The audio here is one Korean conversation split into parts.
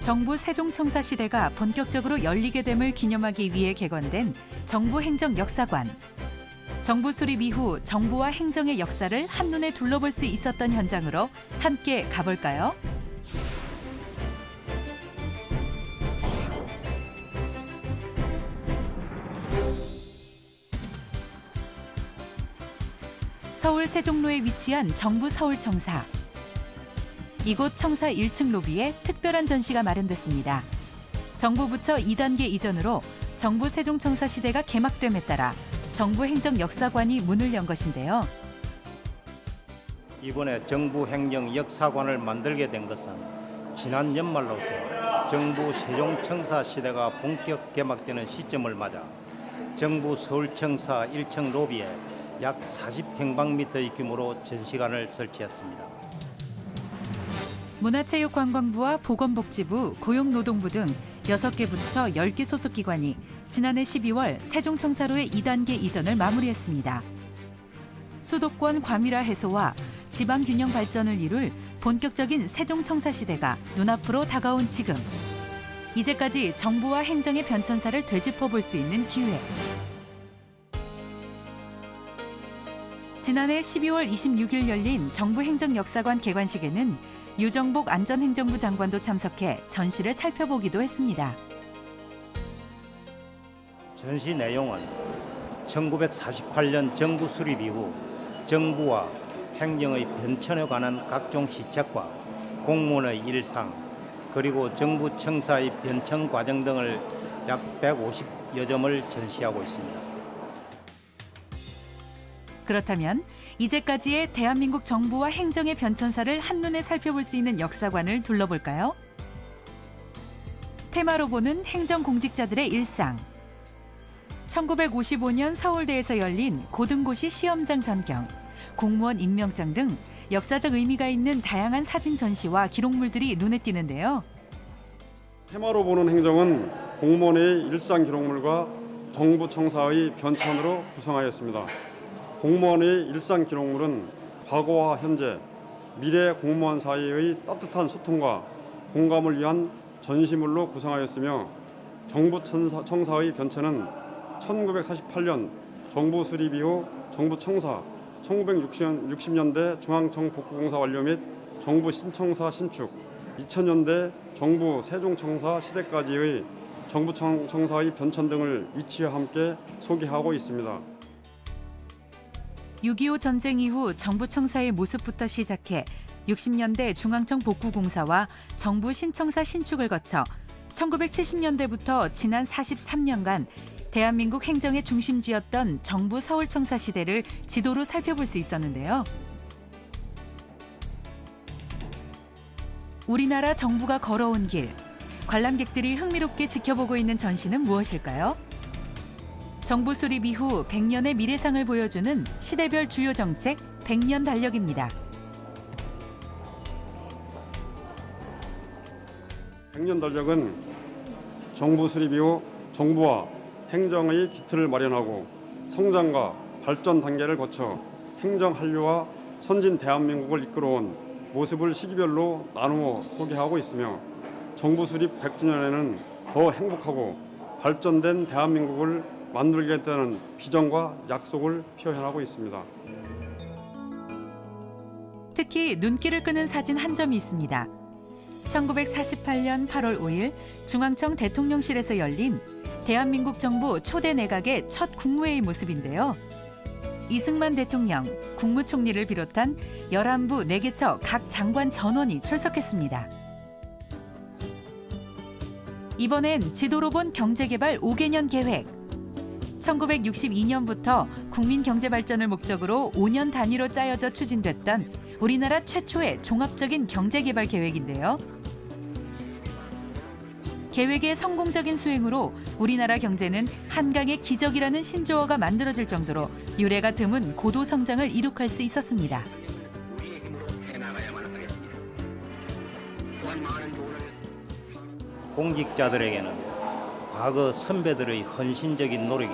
정부 세종청사 시대가 본격적으로 열리게 됨을 기념하기 위해 개건된 정부행정역사관. 정부 수립 이후 정부와 행정의 역사를 한눈에 둘러볼 수 있었던 현장으로 함께 가볼까요? 서울 세종로에 위치한 정부 서울청사. 이곳 청사 1층 로비에 특별한 전시가 마련됐습니다. 정부 부처 2단계 이전으로 정부 세종청사 시대가 개막됨에 따라 정부 행정 역사관이 문을 연 것인데요. 이번에 정부 행정 역사관을 만들게 된 것은 지난 연말로서 정부 세종청사 시대가 본격 개막되는 시점을 맞아 정부 서울청사 1층 로비에 약 40평방미터의 규모로 전시관을 설치했습니다. 문화체육관광부와 보건복지부, 고용노동부 등 6개 부처 10개 소속기관이 지난해 12월 세종청사로의 2단계 이전을 마무리했습니다. 수도권 과밀화 해소와 지방균형 발전을 이룰 본격적인 세종청사 시대가 눈앞으로 다가온 지금. 이제까지 정부와 행정의 변천사를 되짚어 볼 수 있는 기회. 지난해 12월 26일 열린 정부행정역사관 개관식에는 유정복 안전행정부 장관도 참석해 전시를 살펴보기도 했습니다. 전시 내용은 1948년 정부 수립 이후 정부와 행정의 변천에 관한 각종 시책과 공무원의 일상, 그리고 정부 청사의 변천 과정 등을 약 150여 점을 전시하고 있습니다. 그렇다면 이제까지의 대한민국 정부와 행정의 변천사를 한눈에 살펴볼 수 있는 역사관을 둘러볼까요? 테마로 보는 행정공직자들의 일상. 1955년 서울대에서 열린 고등고시 시험장 전경, 공무원 임명장 등 역사적 의미가 있는 다양한 사진 전시와 기록물들이 눈에 띄는데요. 테마로 보는 행정은 공무원의 일상 기록물과 정부 청사의 변천으로 구성하였습니다. 공무원의 일상 기록물은 과거와 현재, 미래 공무원 사이의 따뜻한 소통과 공감을 위한 전시물로 구성하였으며 정부 청사의 변천은 1948년 정부 수립 이후 정부 청사, 1960년대 중앙청 복구공사 완료 및 정부 신청사 신축, 2000년대 정부 세종청사 시대까지의 정부 청사의 변천 등을 이치와 함께 소개하고 있습니다. 6.25 전쟁 이후 정부 청사의 모습부터 시작해 60년대 중앙청 복구공사와 정부 신청사 신축을 거쳐 1970년대부터 지난 43년간 대한민국 행정의 중심지였던 정부 서울청사 시대를 지도로 살펴볼 수 있었는데요. 우리나라 정부가 걸어온 길, 관람객들이 흥미롭게 지켜보고 있는 전시는 무엇일까요? 정부 수립 이후 100년의 미래상을 보여주는 시대별 주요 정책 100년 달력입니다. 100년 달력은 정부 수립 이후 정부와 행정의 기틀을 마련하고 성장과 발전 단계를 거쳐 행정 한류와 선진 대한민국을 이끌어온 모습을 시기별로 나누어 소개하고 있으며 정부 수립 100주년에는 더 행복하고 발전된 대한민국을 만들겠다는 비전과 약속을 표현하고 있습니다. 특히 눈길을 끄는 사진 한 점이 있습니다. 1948년 8월 5일 중앙청 대통령실에서 열린 대한민국 정부 초대 내각의 첫 국무회의 모습인데요. 이승만 대통령, 국무총리를 비롯한 11부 4개처 각 장관 전원이 출석했습니다. 이번엔 지도로 본 경제개발 5개년 계획. 1962년부터 국민 경제 발전을 목적으로 5년 단위로 짜여져 추진됐던 우리나라 최초의 종합적인 경제개발 계획인데요. 계획의 성공적인 수행으로 우리나라 경제는 한강의 기적이라는 신조어가 만들어질 정도로 유례가 드문 고도 성장을 이룩할 수 있었습니다. 공직자들에게는 과거 선배들의 헌신적인 노력이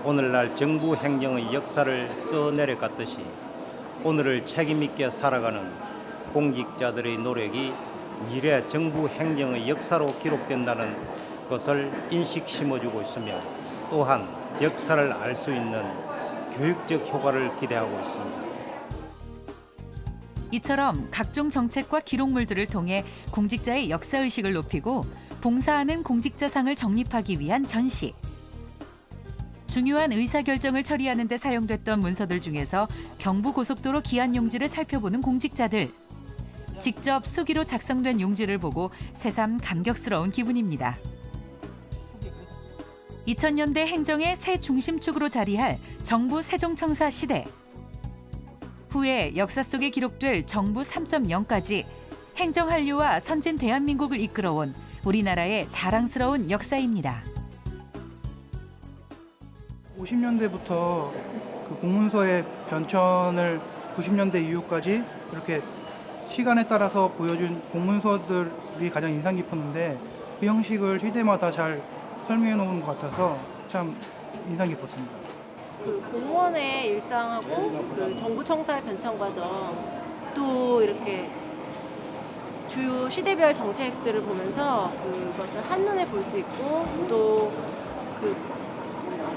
오늘날 정부 행정의 역사를 써내려갔듯이 오늘을 책임있게 살아가는 공직자들의 노력이 미래 정부 행정의 역사로 기록된다는 것을 인식 심어주고 있으며 또한 역사를 알 수 있는 교육적 효과를 기대하고 있습니다. 이처럼 각종 정책과 기록물들을 통해 공직자의 역사의식을 높이고 봉사하는 공직자상을 정립하기 위한 전시. 중요한 의사결정을 처리하는 데 사용됐던 문서들 중에서 경부고속도로 기한용지를 살펴보는 공직자들. 직접 수기로 작성된 용지를 보고 새삼 감격스러운 기분입니다. 2000년대 행정의 새 중심축으로 자리할 정부 세종청사 시대. 후에 역사 속에 기록될 정부 3.0까지 행정 한류와 선진 대한민국을 이끌어온 우리나라의 자랑스러운 역사입니다. 50년대부터 그 공문서의 변천을 90년대 이후까지 이렇게 시간에 따라서 보여준 공문서들이 가장 인상 깊었는데 그 형식을 시대마다 잘 설명해 놓은 것 같아서 참 인상 깊었습니다. 그 공무원의 일상하고 그 정부 청사의 변천 과정 또 이렇게 주요 시대별 정책들을 보면서 그것을 한눈에 볼 수 있고 또 그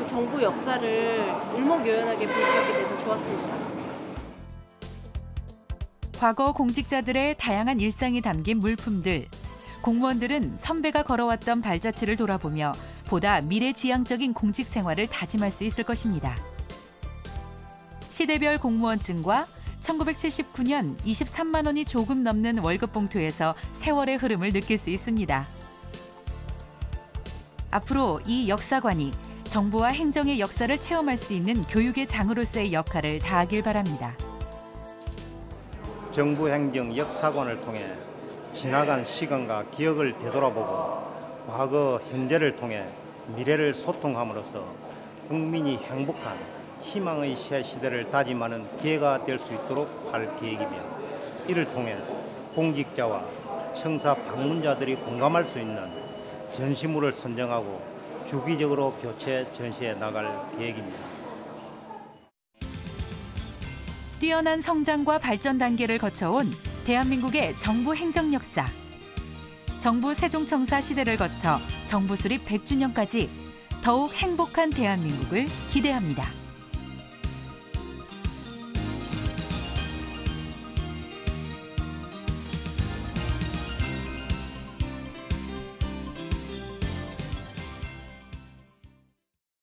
정부 역사를 일목요연하게 볼 수 있게 돼서 좋았습니다. 과거 공직자들의 다양한 일상이 담긴 물품들. 공무원들은 선배가 걸어왔던 발자취를 돌아보며 보다 미래지향적인 공직 생활을 다짐할 수 있을 것입니다. 시대별 공무원증과 1979년 23만 원이 조금 넘는 월급 봉투에서 세월의 흐름을 느낄 수 있습니다. 앞으로 이 역사관이 정부와 행정의 역사를 체험할 수 있는 교육의 장으로서의 역할을 다하길 바랍니다. 정부 행정 역사관을 통해 지나간 시간과 기억을 되돌아보고 과거, 현재를 통해 미래를 소통함으로써 국민이 행복한 희망의 새 시대를 다짐하는 기회가 될 수 있도록 할 계획이며 이를 통해 공직자와 청사 방문자들이 공감할 수 있는 전시물을 선정하고 주기적으로 교체 전시해 나갈 계획입니다. 뛰어난 성장과 발전 단계를 거쳐온 대한민국의 정부 행정 역사. 정부 세종청사 시대를 거쳐 정부 수립 100주년까지 더욱 행복한 대한민국을 기대합니다.